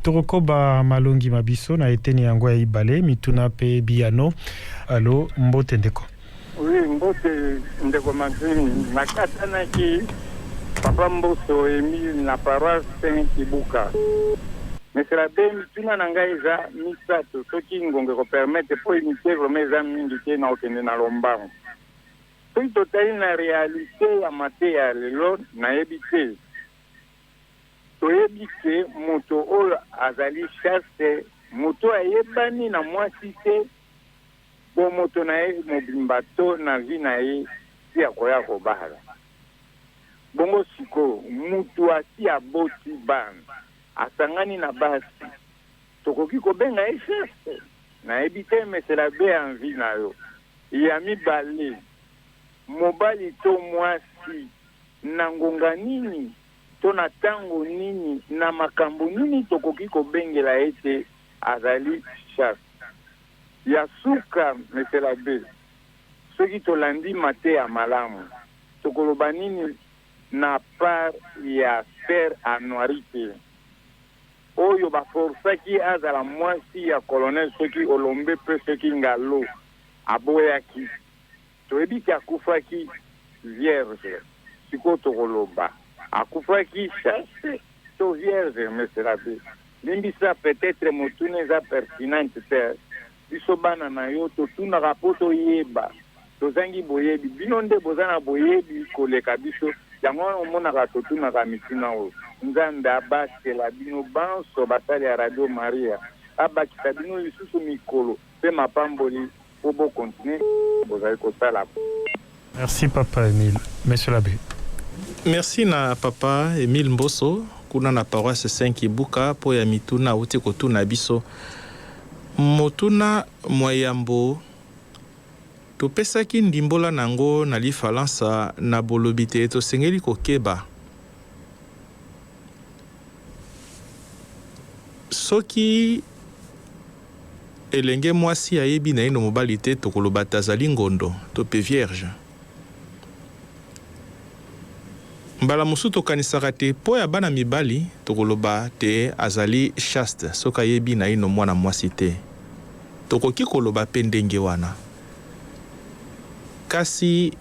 Torokoba malongi mabiso na eteni yango ya ibale mituna pe biano. Allo mbote ndeko. Oui, mbote ndeko mazini nakatana ki papa mboso Emile na paroisse Saint Kibuka. Mais c'est la belle mituna nangaiza misato soki ngonge ko permettre pour imiter vraiment za mingi te na okende na lombango. Soki totali na réalité ya mate ya lelo na ebite. Toyebi ke moto oyo azali chasse moto ayebani na mwasi te bo moto na ye mobimba to na vi na ye si akoya kobala bongo siko mutu asi aboti bana asangani na basi tokoki kobenga ye chasse nayebi te mesela be envi na yo ya mibale mobali to mwasi na ngonga nini to na tango nini na makambo nini tokoki kobengela ete azali chasse ya suka mesela be soki tolandi mate ya malamu tokoloba nini na part ya fer anuarite oyo baforsaki azala mwasi ya colonel soki olombe pe soki ngalo aboyaki toyebi ki akufaki vierge siko tokoloba akufaki chasse to vierge mesela be limbisa peut-être motune eza pertinente te biso bana na yo totunaka po toyeba tozangi boyebi bino nde boza na boyebi koleka biso yango omonaka totunaka mituna oyo nzambe abasela bino banso basali ya radio maria abakisa bino lisusu mikolo mpe mapamboli po bokontinue bozali kosala. Merci papa Emile. Monsieur l'abbé. Merci na papa Emile Mboso kuna na paroisse Saint Kibuka po ya mituna uti kotuna biso motuna moyambo topesaki ndimbola nango na lifalansa na bolobi te tosengeli kokeba soki elenge mwasi ayebi na ye no mobali te tokoloba tazali ngondo to pe vierge mbala mosusu tokanisaka te po ya bana mibali tokoloba te azali chaste soki ayebi na ye no mwana mwasi te tokoki koloba mpe ndenge wana kasi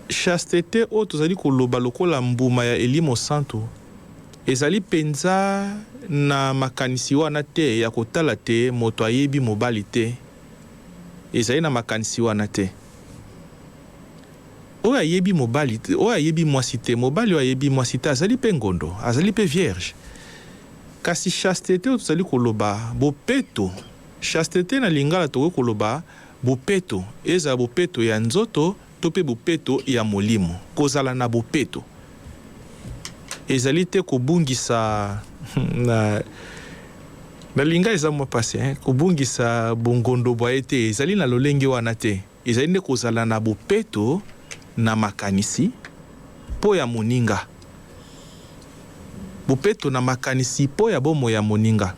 chasteté oyo tozali koloba lokola mbuma ya elimo santu ezali penza na makanisi wana te ya kotala te moto ayebi mobali te ezali na makanisi wana te oyo ayebi mobali te oyo ayebi mwasi te mobali oyo ayebi mwasi te azali mpe ngondo azali mpe vierge kasi chasteté oyo tozali koloba bopeto chasteté na lingala tokoki koloba bopeto ezala bopeto ya nzoto to mpe bopeto ya molimo kozala na bopeto ezali te kobungisa na linga eza mwa pasi kobungisa bongondo bwa ye te ezali na lolenge wana te ezali nde kozala na bopeto na makanisi po ya moninga bopeto na makanisi po ya bomo ya moninga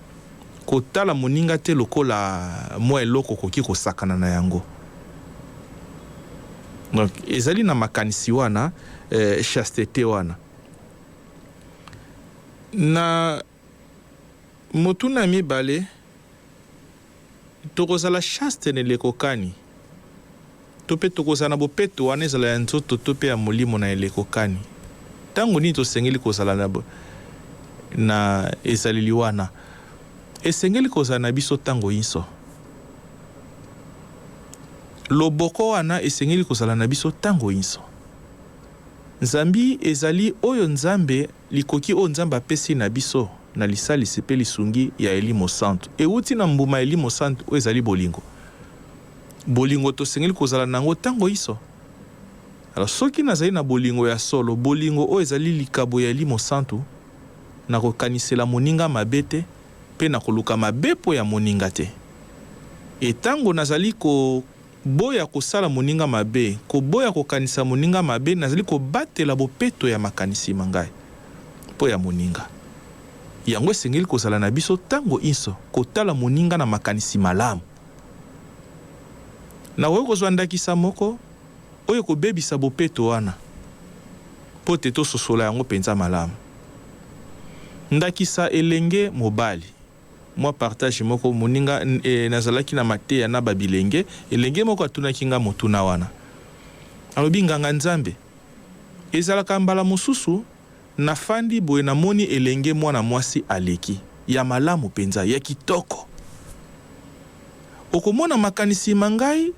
kotala moninga te lokola mwa eloko koki kosakana na yango donc ezali na makanisi wana chasteté wana na motuna mibale tokozala chaste ne lekokani to pe tokozala na bopeto wana ezala ya nzoto to pe ya molimo na elekokani ntango nini tosengeli kozala na ezaleli wana esengeli kozala na biso ntango nyonso loboko wana esengeli kozala na biso ntango nyonso nzambi ezali oyo nzambe likoki oyo nzambe apesi na biso na lisalisi mpe lisungi ya elimo santu euti na mbuma elimo santu oyo ezali bolingo tosengeli kozala nango ntango nyonso alors soki nazali na bolingo ya solo bolingo oyo ezali likabo ya elimo santu nakokanisela moninga mabe te mpe na koluka mabe po ya moninga te etango nazali koboya kosala moninga mabe koboya kokanisa moninga mabe nazali kobatela bopeto ya makanisi mangai po ya moninga yango esengeli kozala na biso ntango nyonso kotala moninga na makanisi malamu na oyo kozwa ndakisa moko oyo kobebisa bopeto wana po te tososola yango mpenza malamu ndakisa elenge mobali moi partage moko moninga nazalaki na mateya na babilenge elenge moko atunaki nga motuna wana alobi nganga nzambe ezalaka mbala mosusu nafandi boye namoni elenge mwana mwasi aleki ya malamu penza ya kitoko okomona makanisi mangai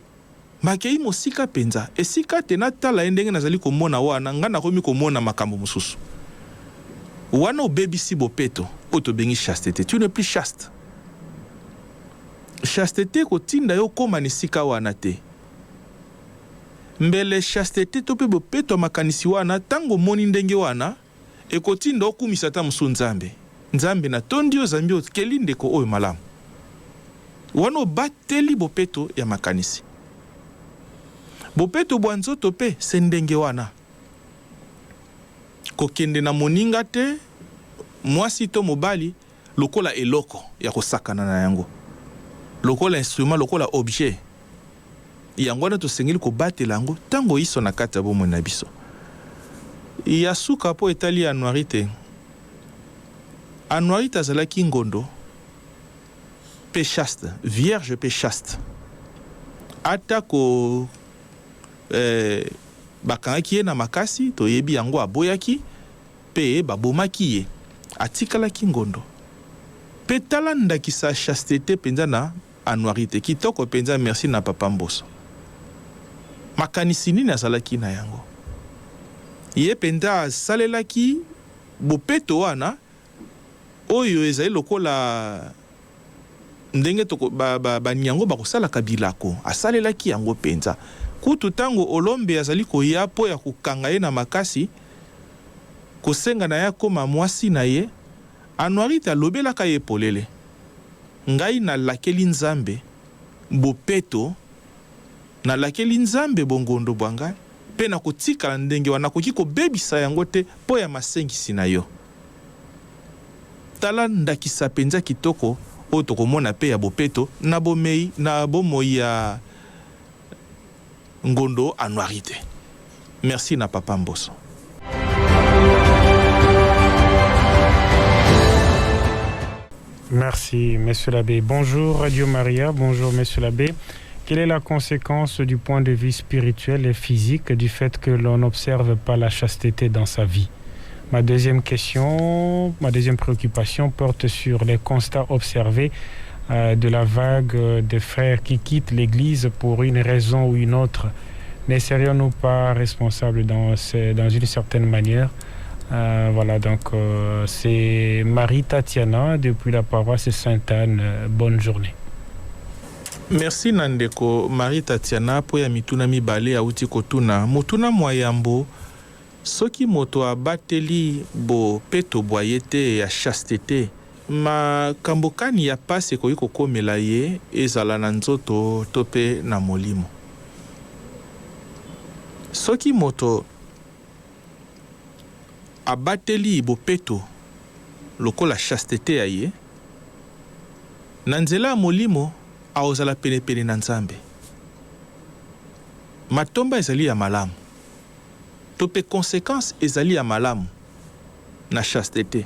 makei mosika penza esika te natala endenge nazali komona wana nga nakomi komona makambo mosusu wana obebisi bopeto oyo tobengi chasteté. Tu n'es plus chaste. Chasteté kotinda yo koma na esika wana te mbele chasteté to mpe bopeto makanisi wana ntango moni ndenge wana ekotinda okumisa ta mosu nzambe nzambe na tondi yo zambi okeli ndeko oyo malamu wana obateli bopeto ya makanisi bopeto bwa nzoto mpe se ndenge wana kokende na moninga te mwasi to mobali lokola eloko ya kosakana na yango lokola instrument lokola objet yango wana tosengeli kobatela yango ntango iso na kati ya bomoi na biso ya suka po etali anuari te anuari te azalaki ngondo pe chaste vierge pe chaste atako bakangaki ye na makasi toyebi yango aboyaki pe babomaki ye atikalaki ngondo pe tala ndakisa chasteté penza na anuarité kitoko penza merci na papa Mboso makanisi nini azalaki na yango ye penza asalelaki bopeto wana oyo ezali lokola ndenge toko banyango bakosalaka bilako asalelaki yango penza kutu tango olombe azali koya po ya kokanga ye na makasi kosenga na ya koma mwasi na ye anuarite alobelaka ye polele ngai na lakeli nzambe bopeto na lakeli nzambe bongondo bwanga pe na kotikala ndenge wana koki kobebisa yango te po ya masengisi na yo tala ndakisa penza kitoko oyo tokomona pe ya bopeto na bomei na bomoi ya ngondo anuarite. Merci na papa Mboso. Merci, Monsieur l'abbé. Bonjour, Radio Maria. Bonjour, Monsieur l'abbé. Quelle est la conséquence du point de vue spirituel et physique du fait que l'on n'observe pas la chasteté dans sa vie? Ma deuxième préoccupation porte sur les constats observés de la vague de frères qui quittent l'Église pour une raison ou une autre. Ne serions-nous pas responsables dans une certaine manière? Voilà, donc c'est Marie Tatiana depuis la paroisse Sainte-Anne. Bonne journée. Merci Nandeko Marie Tatiana po ya mituna mibale ya uti kotuna motuna mwayambo soki moto abateli bo peto boyete ya chasteté ma kambokani ya pase ko yiko komela ye ezala na nzoto tope na molimo soki moto abateli bo peto lokola chasteté ya ye na nzela molimo aozala pene na nzambe matomba ezali ya malamu tope conséquence ezali ya malamu na chasteté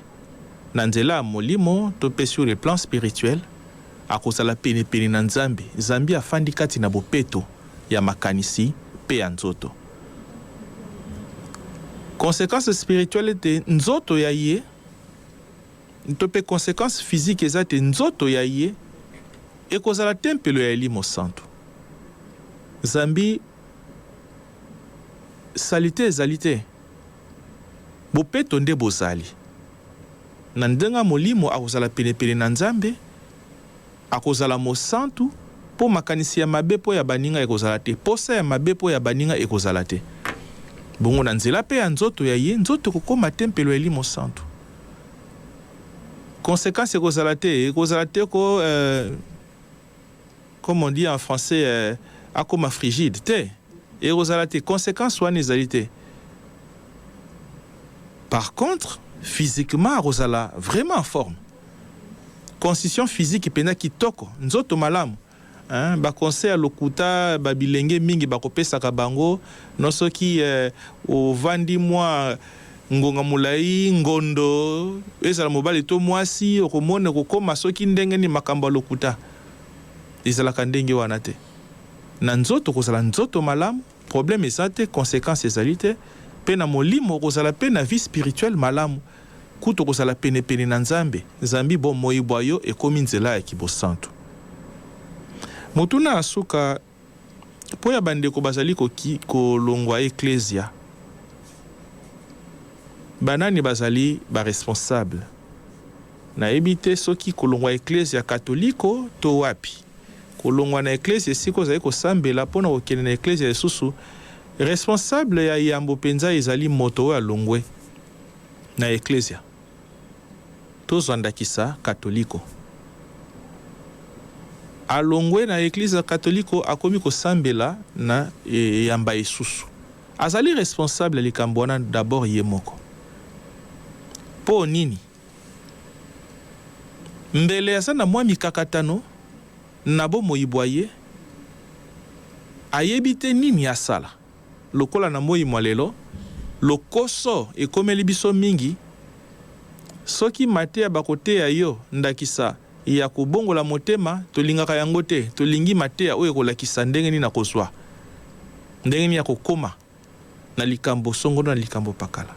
na nzela molimo tope sur le plan spirituel akozala pene na nzambe zambi afandi kati na bopeto ya makanisi pe ya nzoto conséquence spirituelle te nzoto ya ye tope conséquence physique ezate nzoto ya ye ekozala tempelo ya Elimo Santo zambi salite ezali te bopeto nde bozali na ndenga molimo akozala pene na nzambe akozala mosantu po makanisi ya mabe po ya baninga ekozala te posa ya mabe po ya baninga ekozala te bongo na nzela pe ya nzoto ya ye nzoto kokoma tempelo ya Elimo Santo conséquence ekozala te ko comme on dit en français akoma frigide te ekozala te conséquence wana ezali te par contre physiquement akozala vraiment en forme constitution physique pena kitoko nzoto malamu bakonseil ya lokuta babilenge mingi bakopesaka bango no soki ovandi mwa ngonga mulai ngondo ezala mobali to mwasi okomona kokoma soki ndenge ni makambo ya lokuta ezalaka ndenge wana te na nzoto kozala nzoto malamu problème eza te conséquence ezali te mpe na molimo kozala mpe na vie spirituelle malamu kutu kozala penepene na nzambe nzambi bomoi bwa yo ekomi nzela ya kibosantu motuna asuka mpo ya bandeko bazali kolongwa eklesia banani bazali baresponsable nayebi te soki kolongwa eklesia katoliko to wapi kolongwa na eklesia esika ozali kosambela mpona kokende na eklesia lisusu responsable ya yambo mpenza ezali moto oyo alongwe na eklesia tozwandakisa katoliko alongwe na eklesia katoliko akomi kosambela na yamba esusu azali responsable likambo wana d'abord ye moko po nini mbele aza na mwa mikakatano na bomoi bwa ye ayebi te nini asala lokola na moi mwa lelo lokoso ekomeli biso mingi soki mateya bakoteya yo ndakisa ya kobongola motema tolingaka yango te tolingi mateya oyo ekolakisa ndenge nini akozwa ndenge nini akokoma na likambo songono na likambo pakala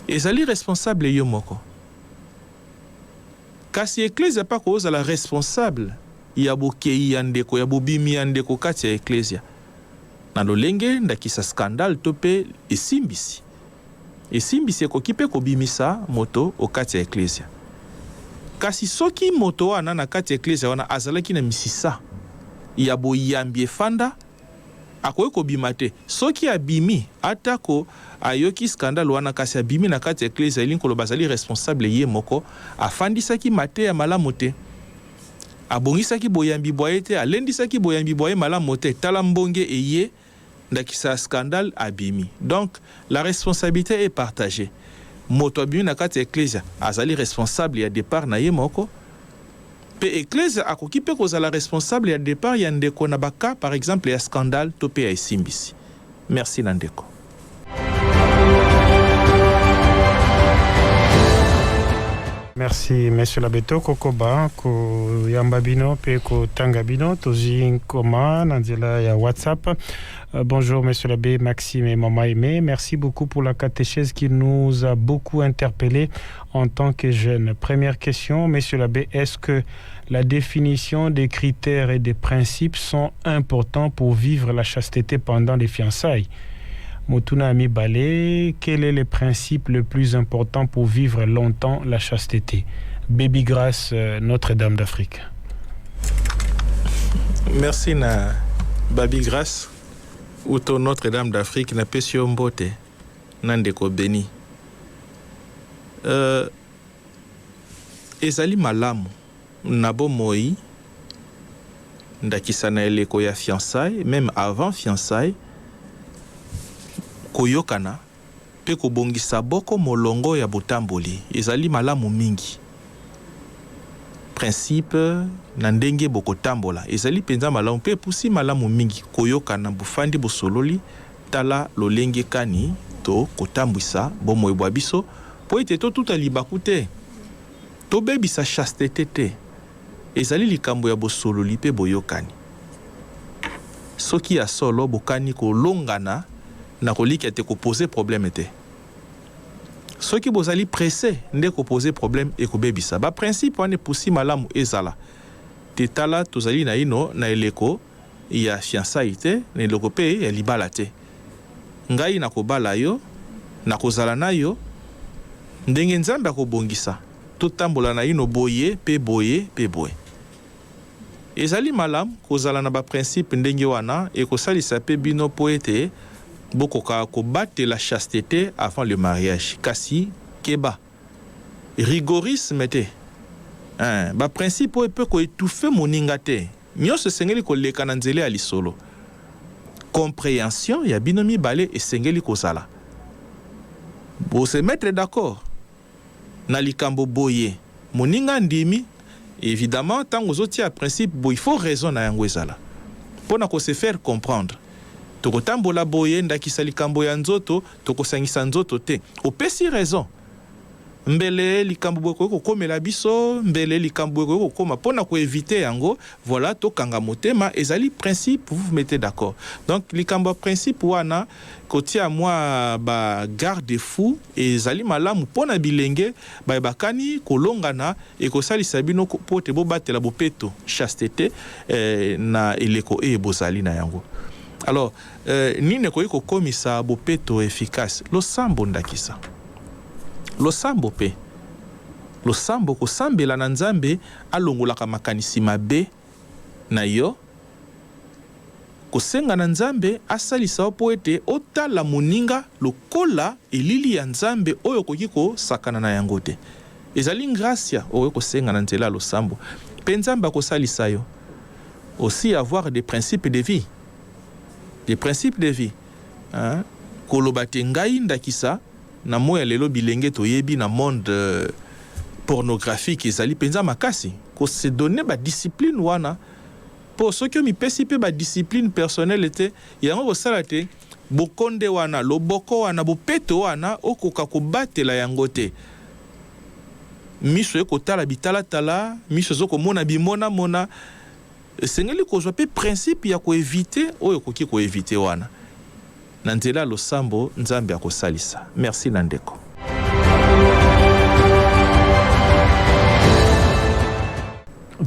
ezali responsable yo moko kasi eklesia pa kozala responsable ya bokei ya ndeko ya bobimi ya ndeko kati ya eklesia na lolenge ndakisa scandale to mpe esimbisi ekoki mpe kobimisa moto okati ya eklesia kasi soki moto wana na kati ya eklesia wana azalaki na misisa ya boyambi efanda akoki kobima te soki abimi atako ayoki scandale wana kasi abimi na kati ya eklesia elingi koloba azali responsable ye moko afandisaki mateya malamu te abongisaki boyambi bwa ye te alendisaki boyambi bwa ye malamu te tala mbonge eye ndakisa scandale abimi donc la responsabilité est partagée moto abimi na kati ya eklesia azali responsable ya départ na ye moko pe eklesia akoki mpe kozala responsable ya départ ya ndeko na baka par exemple ya scandale to mpe ya esimbisi merci na ndeko. Merci, Monsieur Labeto, Kokoba, ko Yambabino, pe ko Tangabino, Tozi Nkoma, Nandela ya WhatsApp. Bonjour, Monsieur l'abbé Maxime et Maman Aimé. Merci beaucoup pour la catéchèse qui nous a beaucoup interpellés en tant que jeunes. Première question, Monsieur l'abbé, est-ce que la définition des critères et des principes sont importants pour vivre la chasteté pendant les fiançailles? Motuna Ami Balé, quel est le principe le plus important pour vivre longtemps la chasteté? Baby Grace, Notre-Dame d'Afrique. Merci na Baby Grace. Outo Notre-Dame d'Afrique na pesio mbote nandeko beni. Ezali malamu nabo moi ndakisa na eleko ya fiançailles, même avant fiançailles. Koyokana pe kobongisa boko molongo ya botamboli ezali malamu mingi principe na ndenge bokotambola ezali penza malamu pe pusi malamu mingi koyokana bufandi bosololi tala lolenge kani to kotambwisa bomoi bwa biso po ete to tuta libaku te to bebisa chasteté te ezali likambo ya bosololi pe boyokani soki ya solo bokani kolongana na koliki ate ko poser problème te soki bozali pressé nde ko poser problème e ko bebisa ba principe wane pusi malamu ezala te tala tozali na ino na eleko ya fiançailles te na eleko pe ya libala te ngai na kobala yo na kozala na yo ndenge nzambe akobongisa totambola na ino boye pe boye pe boye ezali malamu kozala na ba principe ndenge wana e kosalisa pe bino po ete bokoka kobattre la chasteté avant le mariage kasi keba rigorisme te ba principe peut ko étouffer moninga te nyonso sengeli koleka na nzela ya lisolo compréhension ya binomi balé esengeli kozala bo se mettre d'accord na likambo boye moninga ndimi évidemment tango zotia principe bo il faut raison na yango ezala pona ko se faire comprendre tokotambola boye ndakisa likambo ya nzoto tokosangisa nzoto te opesi raison mbele likambo boye kokomela biso mbele likambo boye kokoma pona ko éviter yango voilà tokanga motema ezali principe vous vous mettez d'accord donc likambo principe wana kotia moi ba garde fou ezali malamu pona bilenge ba bakani kolongana e kosalisa bino pote bo batela bopeto chasteté na eleko e bozali na yango. Alors nini ko komisa bopeto efficace lo sambo ndakisa lo sambo pe lo sambo kosambela na nzambe alongolaka makanisi mabe na yo kosenga na nzambe asalisa po ete otala moninga lokola elili ya nzambe oyo koki kosakana na yango te ezali gracia oyo kosenga na nzela lo sambo pe nzambe akosalisa yo aussi avoir des principes de vie koloba te ngai ndakisa na moya lelo bilenge toyebi na monde pornographique ezali penza makasi ko se donner ba discipline wana pour ceux qui mi pesi pe ba discipline personnelle te yango kosala te bokonde wana loboko wana bopeto wana okoka kobatela yango te miso ekotala bitala miso zokomona bimona mona sengeli kozwa pe principe ya ko éviter oyo koki ko éviter wana na nzela losambo nzambe akosalisa. Merci Nandeko.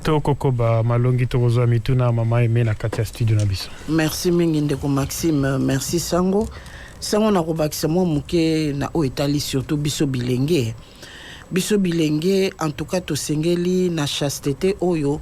Toko ba malongi tokozwa mituna mama eme na kati ya studio na biso. Merci mingi ndeko Maxime, merci Sango. Sango na kobakisa mwa muke na o etali surtout biso bilenge. Biso bilenge en tout cas to sengeli na chasteté oyo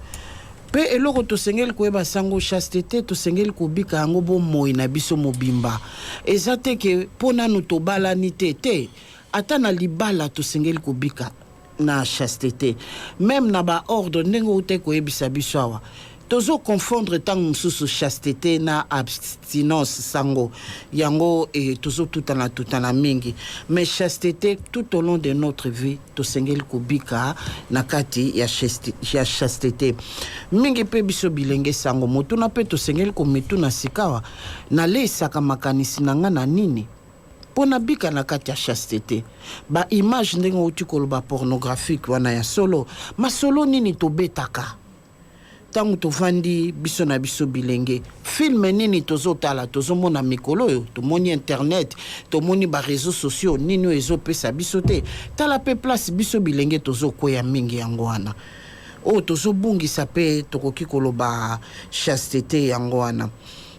pe eloko to sengeli koyeba Sango chasteté to sengeli kobika yango bo moi na biso mobimba ezate ke pona no to balani te ata na libala to sengeli kobika na chasteté même na ba ordre ndenge ute koyebisa biso awa tozo confondre tant mususu chasteté na abstinence Sango yango et tozo tout en mingi mais chasteté tout au long de notre vie to sengeli kobika na kati ya chasteté mingi pe biso bilenge Sango moto na pe to sengeli ko metu na sikawa na lesaka makanisi nanga na nini pona bika na kati ya chasteté ba image ndenge uti koloba pornographique wana ya solo ma solo nini to betaka tangu tovandi biso na biso bilenge film nini tozotala tozomona mikolo yo tomoni internet tomoni ba réseaux sociaux nini ezopesa biso te tala pe place biso bilenge tozokoya mingi yango wana o tozobungisa pe tokoki koloba chasteté yango wana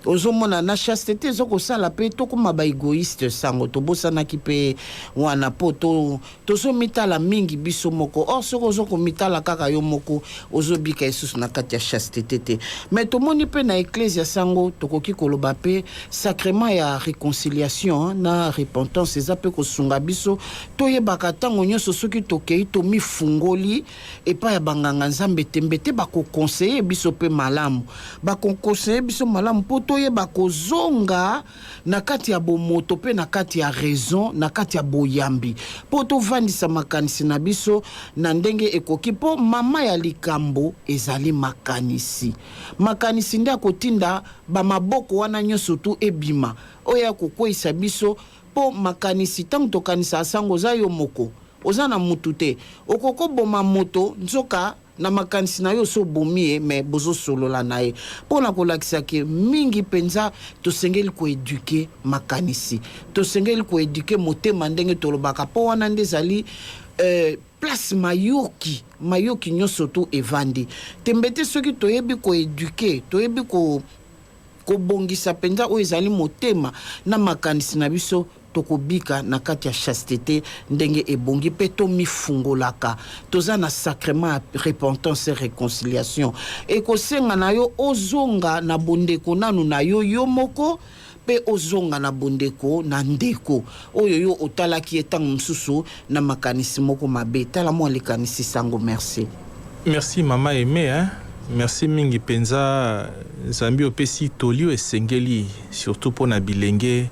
ozomona na chasteté zoko sala pe tokoma ba égoïste Sango tobosana ki pe wana poto tozo mitala mingi biso moko or soko zoko mitala kaka yo moko ozobika Yesus na kati ya chasteté te mais tomoni pe na ecclesia Sango tokoki koloba pe sacrement ya réconciliation na repentance ezape ko sunga biso toyebaka tango nyonso soki tokei to mifungoli epa ya banganga nzambe tembete bako conseiller biso pe malamu bako conseiller biso malamu poto toyeba kozonga na kati ya bomoto pe na kati ya raison na kati ya boyambi po tovandisa makanisi na biso na ndenge ekoki po mama ya likambo ezali makanisi nde akotinda ba maboko wana nyonso tu ebima oya kokwisa biso po makanisi tango tokanisa Sango za yo moko oza na mutu te okoko boma moto nzoka na makanisi na yo so bomie me bozo solola na ye pona kolakisa ke mingi penza to sengeli ko éduquer makanisi to sengeli ko éduquer motema ndenge tolobaka po wana ndezali place mayoki nyonso to evandi tembete soki toyebi ko éduquer toyebi ko bongisa penza o ezali motema na makanisi na biso tokobika na kati ya chasteté ndenge ebongi pe to mifungolaka toza na sacrement repentance et réconciliation e kosenga na yo ozonga na bondeko nanu na yo moko pe ozonga na bondeko na ndeko oyo yo otalaki etang msusu na makanisi moko mabe tala mo lekanisi Sango. Merci mama aimé hein. Merci mingi penza zambi opesi tolio esengeli surtout pona bilenge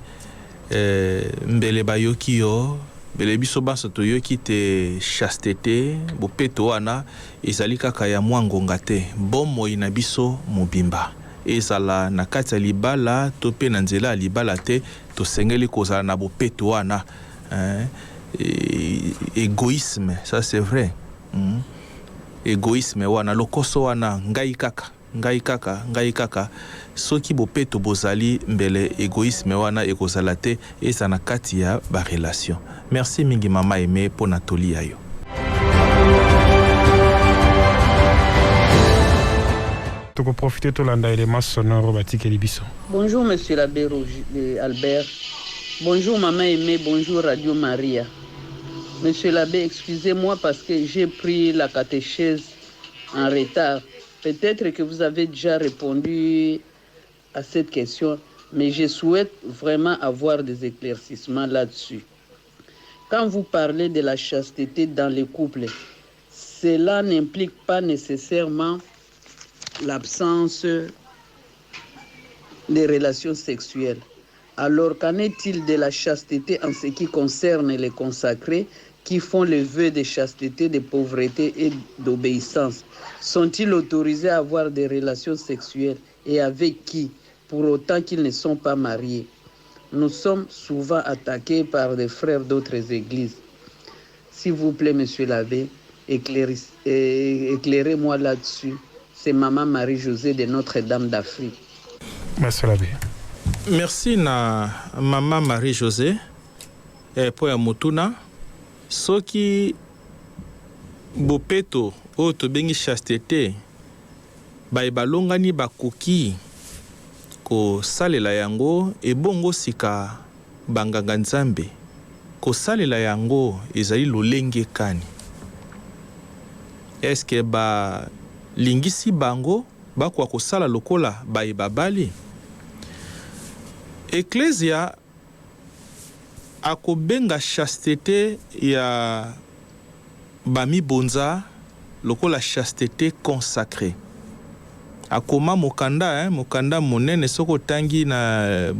mbele bayoki yo mbele biso baso toyoki te chasteté bopeto wana ezali kaka ya mwa ngonga te bomoi na biso mobimba ezala na kati ya libala to pe na nzela ya libala te tosengeli kozala na bopeto wana égoïsme, ça c'est vrai. Égoïsme wana lokoso wana ngai kaka soki bopeto bozali mbele égoïsme wana ekozala te eza na kati ya ba relation. Merci mingi mama Aimé pour Nathalie ayo. Tu peux profiter de l'élément sonore Batik Elibiso. Bonjour monsieur l'abbé Albert. Bonjour maman Aimée, bonjour Radio Maria. Monsieur l'abbé, excusez-moi parce que j'ai pris la catéchèse en retard. Peut-être que vous avez déjà répondu à cette question, mais je souhaite vraiment avoir des éclaircissements là-dessus. Quand vous parlez de la chasteté dans les couples, cela n'implique pas nécessairement l'absence des relations sexuelles. Alors, qu'en est-il de la chasteté en ce qui concerne les consacrés qui font le vœu de chasteté, de pauvreté et d'obéissance? Sont-ils autorisés à avoir des relations sexuelles et avec qui, pour autant qu'ils ne sont pas mariés? Nous sommes souvent attaqués par des frères d'autres églises. S'il vous plaît, monsieur l'abbé, éclairez-moi là-dessus. C'est Maman Marie-Josée de Notre-Dame d'Afrique. Merci l'abbé. Merci na Maman Marie-Josée pour ya mutuna soki bopeto o to bengi chasteté balongani bakoki ko salela yango ebongo sika banganga nzambe ko salela yango ezali lolenge kani. Est-ce que ba lingisi bango bakwa ko sala lokola babali? Ecclesia akobenga chasteté ya bami bonza lokola chasteté consacrée. Akoma mokanda monene soko tangi na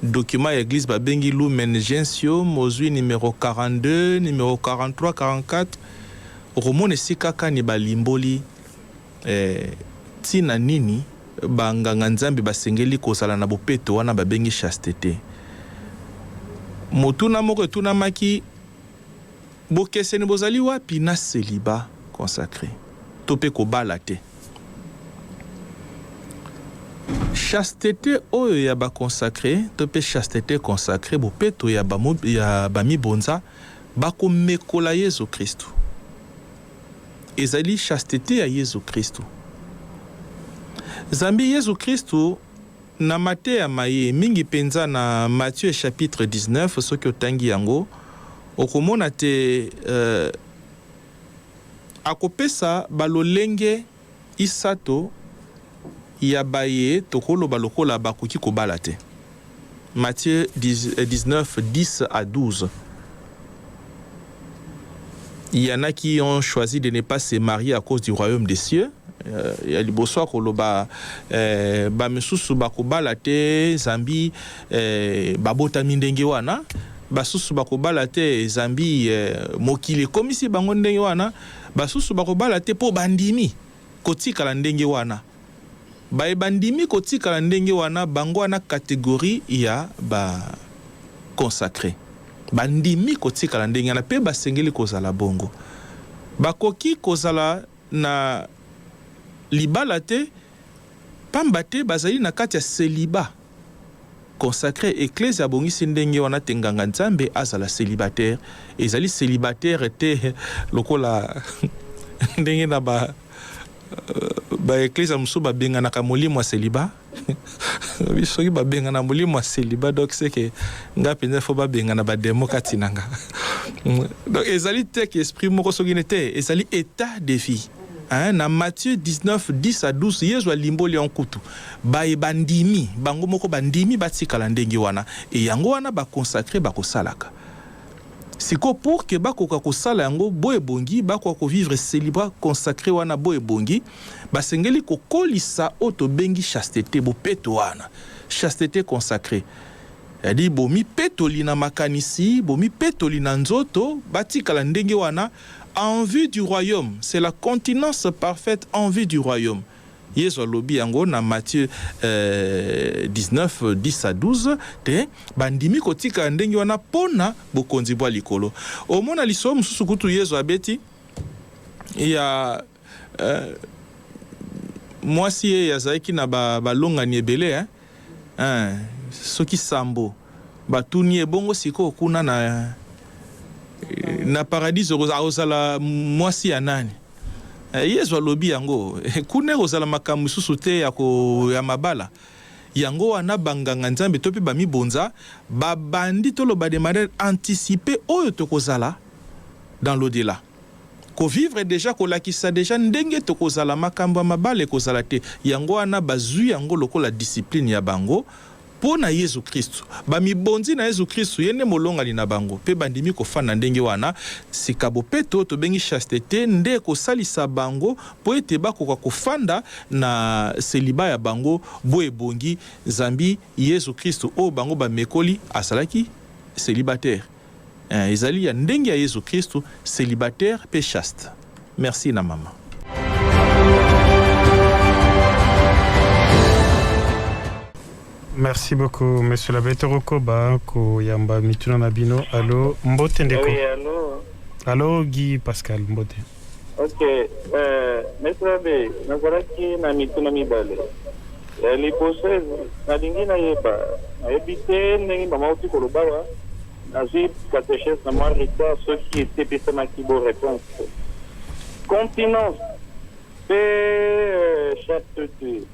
document église babengi Lumen Gentium mozui numéro 42, numéro 43, 44 romone sikaka ni balimboli tina nini banganga nzambe basengeli kozala na bopeto wana babengi chasteté. Motuna moko etuna maki bokeseni bozali wapi na célibat consacré tope kobala te. Chasteté oyo ya ba consacré tope chasteté consacré bopeto ya bami bonza bako mekola Yesu Kristo. Ezali chasteté ya Yesu Kristo. Zambi Yesu Kristo na mate ya maye mingi penza na Matthieu chapitre 19 soki otangi yango okomona te akopesa balolenge isato ya baye tokolo balokola bakoki kobala te. Matthieu 19 10 à 12. Il y en a qui ont choisi de ne pas se marier à cause du royaume des cieux. Il y a liboso koloba ba mesusu bakobala te zambi babota mindenge wana basusu bakobala te zambi mokili komisi bango ndenge wana basusu bakobala te po bandimi kotikala ndenge wana bandimi kotikala ndenge wana bango wana catégorie ya ba consacré bandimi kotikala ndenge wana pe basengeli kozala bongo bakoki kozala na libala te pamba te bazali na kati ya célibat consacré. Ecclesia bongisi ndenge wana tenganga nzambe azala célibataire ezali célibataire te lokola ndenge na ba ecclesia musu babenganaka molimo ya célibat bisoki babengana molimo ya célibat donc c'est que nga penza fo babengana bademo kati nanga donc ezali te ki esprit moko soki ne te ezali état de vie. Na Matthieu 19 10 à 12 Yesu alimboli en kutu bandimi bango moko bandimi batikala ndenge wana e yango wana ba consacré ba kosalaka siko pour que bakoka kosala yango boye bongi bakoka vivre célibat consacré wana boye bongi basengeli kokolisa oto bengi chasteté bopeto wana chasteté consacré yadi bomi petoli na makanisi bomi petoli na nzoto batikala ndenge wana en vue du royaume. C'est la continence parfaite en vue du royaume. Yesu alobi yango na Matthieu 19 10 à 12 te bandimi kotika ndenge wana pona bokonzi bwa likolo. Omona liso mususu kutu Yesu abeti ya mwasi ye yazaki na balongani ebele soki sambo batuni ebongo siko kuna na paradis ozala mwasi ya nani. Yesu alobi yango kuna ozala makambo susu te ya mabala yango wana banganga nzambe to pe bamibonza babandi toloba de manière anticipée oyo tokozala dans l'au-delà. Ko vivre déjà kolakisa déjà ndenge tokozala makambo mabale kozala te yango wana bazui yango lokola discipline ya bango pona Yesu Kristo. Bamibonzi na Yesu Kristo yene molongani na bango pe bandimi kofana ndenge wana sikabo peto to bengi chasteté nde kosalisa bango po ete bakoka kofanda na celibat ya bango bo ebongi zambi Yesu Kristo o bango bamekoli asalaki célibataire. Ezali ya ndenge ya Yesu Kristo célibataire pe chaste. Merci na mama. Merci beaucoup, monsieur l'abbé Torokoba, ko yamba mituna nabino. Allô, Mbote Ndeko. Oui, allô. Allô, Guy Pascal Mbote. Ok, monsieur l'abbé, nazalaki na mituna mibale. Liboso nalingi nayeba nayebi te ndenge bamauti koloba wa nazwi catéchèse na mwa rita soki etepesamaki bo réponse. Continence pe chasteté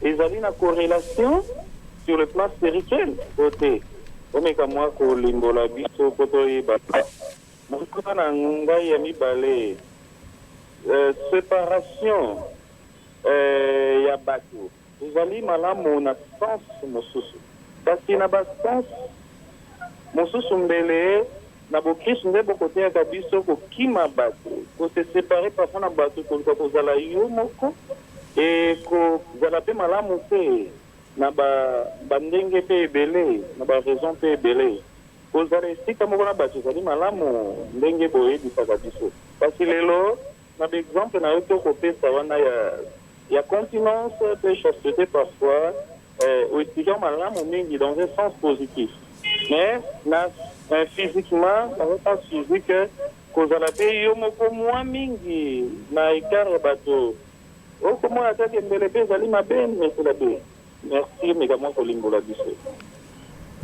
ezali na corrélation sur le plan spirituel côté omeka mwa kolimbola biso po toyeba mokona na ngai ya mibale séparation ya bato ezali malamu na sens mosusu kasi na basens mosusu mbele na bokristo nde bokoteyaka biso kokima bato kose sépare parfois na bato koluka kozala yo moko e kozala mpe malamu te na bandenge mpe ebele na baraison mpe ebele kozala esika moko na bato ezali malamu ndenge boyebisaka biso kasi lelo na baexemple na yo tokopesa wana ya continence mpe chasteté parfois oetika malamu mingi dans un sens positif mais physiquement dans un sens physique kozala mpe yo moko mwa mingi na écart ya bato okomona teke mbele mpe ezali mabe mesela be. Merci mégamment kolimbola biso.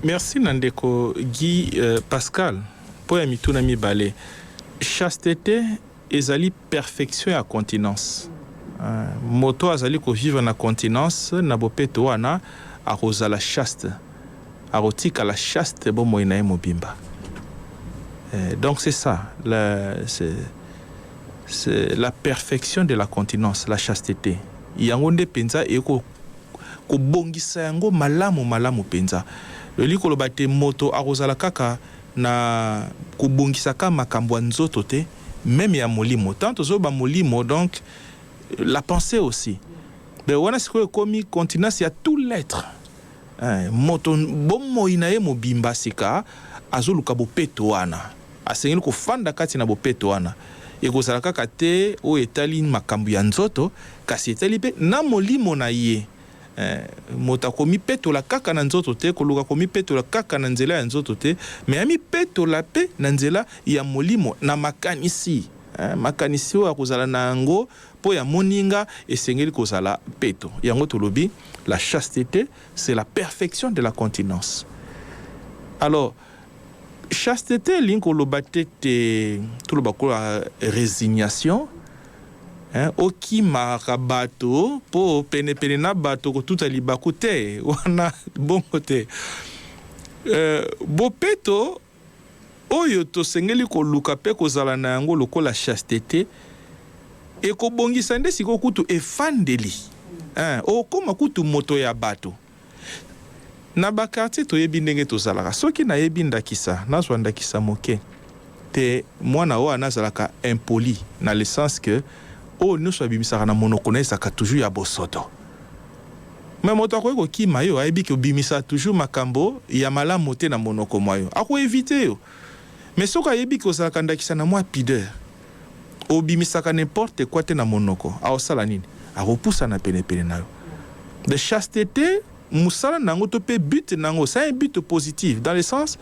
Merci Nandeko Guy Pascal po ya mituna mibale. Chasteté ezali perfection ya continence. Moto azali ko vivre na continence na bopeto wana akozala chaste. Arotika la chaste bo moina mobimba. Donc c'est ça, c'est la perfection de la continence, la chasteté. Yango nde penza eko ko bongisa yango malamu penza. Leli koloba te moto akozala kaka na ko bongisa ka makambo nzoto te même ya molimo. Tant zo ba molimo donc la pensée aussi. Mais wana siko komi continence ya tout l'être. Moto bomo inaye mobimba sika azoluka bopeto wana. Asengeli ko fanda kati na bopeto wana. Ekozala kaka te o etali makambo ya nzoto kasi etali pe na molimo na ye. Mota komi petola kaka na nzoto te koluka komi petola kaka na nzela ya nzoto te mais ami petola pe na nzela ya molimo na makanisi makanisi oyo akozala na yango po ya moninga esengeli kozala peto yango tolobi la chasteté c'est la perfection de la continence. Alors chasteté linko lobate te tout le bakola résignation oki marabato po pene na bato ko tuta libaku te wana bongo te bopeto oyo to sengeli ko luka pe ko zala na yango lokola chasteté e ko bongisa nde siko kutu efandeli o koma kutu moto ya bato na bakartier to yebi ndenge to zalaka soki na yebi ndakisa nazwa ndakisa moke te mwana o anazalaka impoli na le sens que o nyonso abimisaka na monoko na esaka toujours ya bosoto mais moto akoki kokima yo ayebi ke obimisa toujours makambo ya malamu te na monoko mwa yo akoevite yo mais soki ayebi ke ozalaka ndakisa na mwa pideur obimisaka n'importe quoi te na monoko aosala nini akopusa na pene na yo. De chasteté musala nango to pe but nango, c'est un but positif dans le sens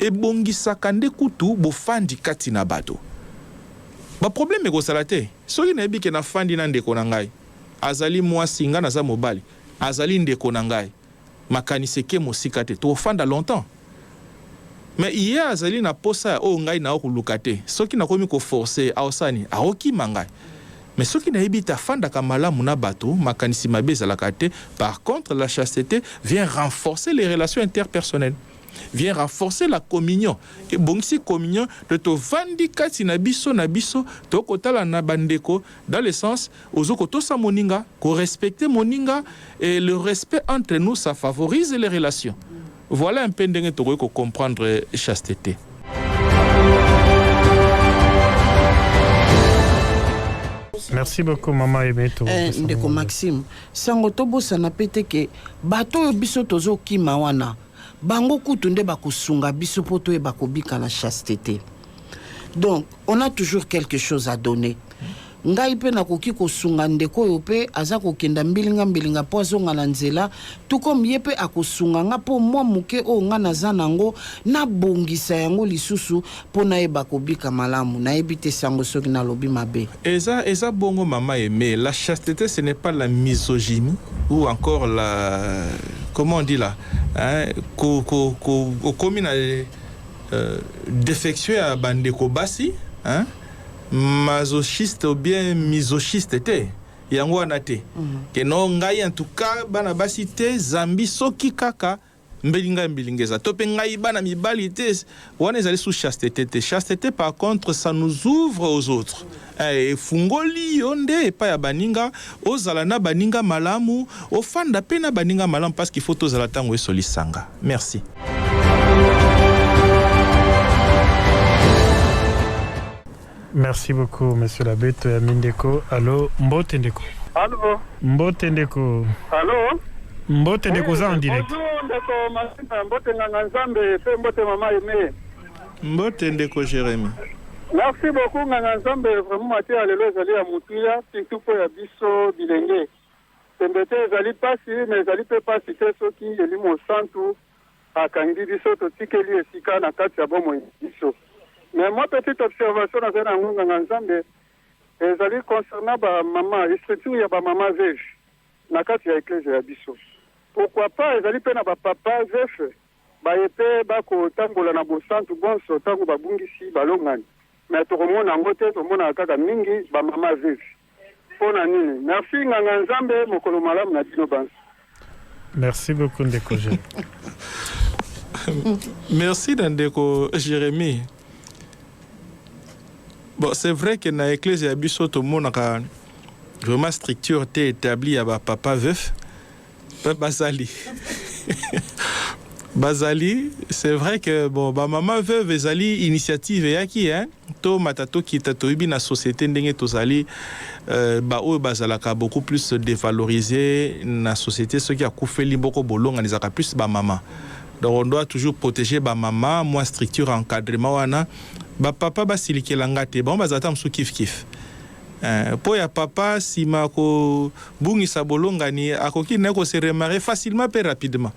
ebongisaka nde kutu bofandi kati na bato. Ba problème ekosala te soki nayebi ke nafandi na ndeko na ngai azali mwasi nga naza mobali azali ndeko na ngai makanisi ke mosika te tofanda longtemps. Mais iye azali na posa o ngai na okuluka te soki nakomi ko forcer aosani aokima ngai. Mais soki nayebi tafandaka malamu na bato makanisi mabe ezalaka te. Par contre la chasteté vient renforcer les relations interpersonnelles, vient renforcer la communion. Et bon, si communion de to vandi kati na biso to kotala na bandeko dans le sens ozoko to sa moninga ko respecter moninga, et le respect entre nous ça favorise les relations. Voilà un peu ndenge to ko comprendre chasteté. Merci beaucoup maman Emeto. Ndeko Maxime, sango tobosa na pete ke bato yo biso tozo kima wana. Bango kutu nde bakosunga biso poto e bakobika na chasteté. Donc, on a toujours quelque chose à donner. Ngai pe nakoki kosunga ndeko yo pe aza kokenda mbilinga po azonga na nzela tout comme ye pe akosunga nga po mwa muke o nga naza nango na bongisa yango lisusu po na ye bakobika malamu na ebite sango soki na lobi mabe. Eza bongo mama aimée, la chasteté ce n'est pas la misogynie ou encore la comment on dit là comme une défection à bandeko basi hein, masochiste ou bien misochiste te yango wana te ke no ngai en tout cas bana basi te zambi soki kaka mbilingeza to pe ngai bana mibali te wana ezali sous chasteté te. Chasteté par contre ça nous ouvre aux autres. Fungoli yonde epa ya baninga ozala na baninga malamu ofanda pe na baninga malamu parce qu'il faut tozala tango esolisanga. Merci. Merci beaucoup, monsieur l'abbé Mindeko. Allô, Mbote Ndeko. Allô. Mbote Ndeko. Allô. Mbote Ndeko za en direct. Bonjour Ndeko Masina, Mbote Nganzambe, pe Mbote Mama Aimé. Mbote Ndeko Jérémy. Merci beaucoup Nganzambe, vraiment maté à l'élo ezali ya mutuya, surtout pour ya biso bilenge. Tembete ezali pasi, mais ezali pe pasi te soki eli mo santu akangi biso totikeli esika na kati ya bomo biso. Mais moi, petite observation dans un angle ensemble, ezali concernant ba maman, structure ya ba maman veuve, na kati ya église ya biso. Pourquoi pas ezali pe na ba papa veuve, ba yepe ba ko tambola na bo santu bonso tango ba bungisi balongani. Mais to komona ngote to mona kaka mingi ba maman veuve. Pona nini? Merci nganga nzambe mokolo malamu na dino banso. Merci beaucoup Ndeko Jérémy. Merci Ndeko Jérémy. Bon, c'est vrai que dans l'église ya biso to mona ka vraiment structure était établie à papa veuf bazali. Bazali, c'est vrai que bon ba maman veuve ezali initiative yaki hein to matato ki tato ibi na société ndenge tozali ba o bazalaka beaucoup plus dévalorisé na société ceux qui a koufeli boko bolonga nizaka plus ba maman. Donc on doit toujours protéger ba maman, moins structure encadrement wana. Ba papa basilikelanga te bon bazata msu kif po ya papa si mako bungisa bolonga ni akoki neko se remarquer facilement et rapidement.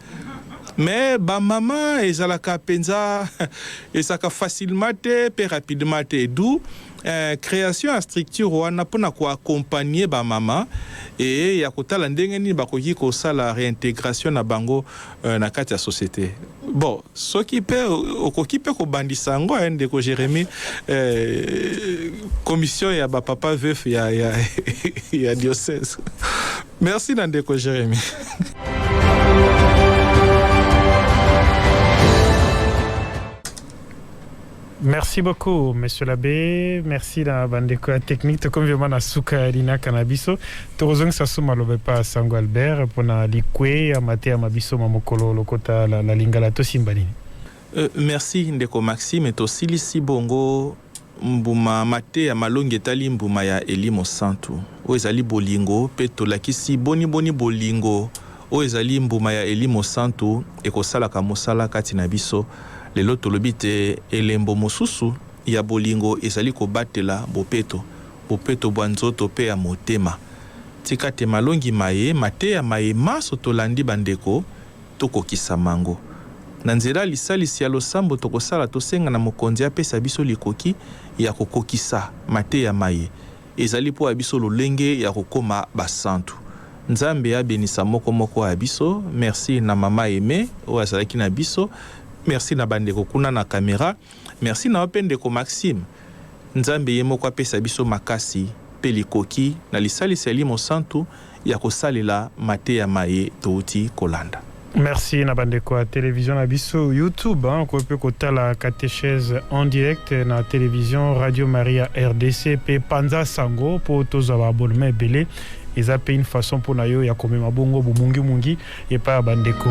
Mais ba maman ezalaka penza ezaka facilement et rapidement te d'où création à structure wana pona ko accompagner ba maman et ya kotala ndenge ni bakoki ko sala réintégration na bango na kati ya société. Bon, ce qui peut ko bandisa ngo Ndeko Jérémy commission ya ba papa veuf ya diocèse. Merci Ndeko Jérémy. Merci beaucoup, monsieur l'abbé. Merci la bandeko technique. Comme vraiment na suka lina cannabis. Torozong sasuma lobepa Sango Albert pour na likwe amate amabiso mamokolo lokota la lingala to simbani. Merci Ndeko Maxime et aussi lisi bongo mbuma mate ya malongi etali mbuma ya Elimo Santu. O ezali bolingo peto lakisi boni bolingo. O ezali mbuma ya Elimo Santu ekosala ka mosala kati na biso. Lelo tolobi te elembo mosusu ya bolingo ezali kobatela bopeto bwa nzoto pe ya motema tika te malongi maye mateya maye maso tolandi bandeko tokokisa mango na nzela lisalisi ya losambo tokosala tosenga na mokonzi apesa biso likoki ya kokokisa mateya maye ezali po ya biso lolenge ya kokoma basantu. Nzambe abenisa moko ya biso. Merci na mama Aimé oyo azalaki na biso. Merci na bandeko kuna na kamera. Merci na wapendeko Maxime. Nzambe ye moko apesa biso makasi pe likoki na lisalisi ya limo santu ya kosalela mateya maye touti kolanda. Merci na bandeko à télévision na biso YouTube ko pe kotala catéchèse en direct na télévision Radio Maria RDC pe Panza Sango po toza ba abonnement belé eza pe une façon pour na yo ya komema bongo bumungi mungi et pa bandeko.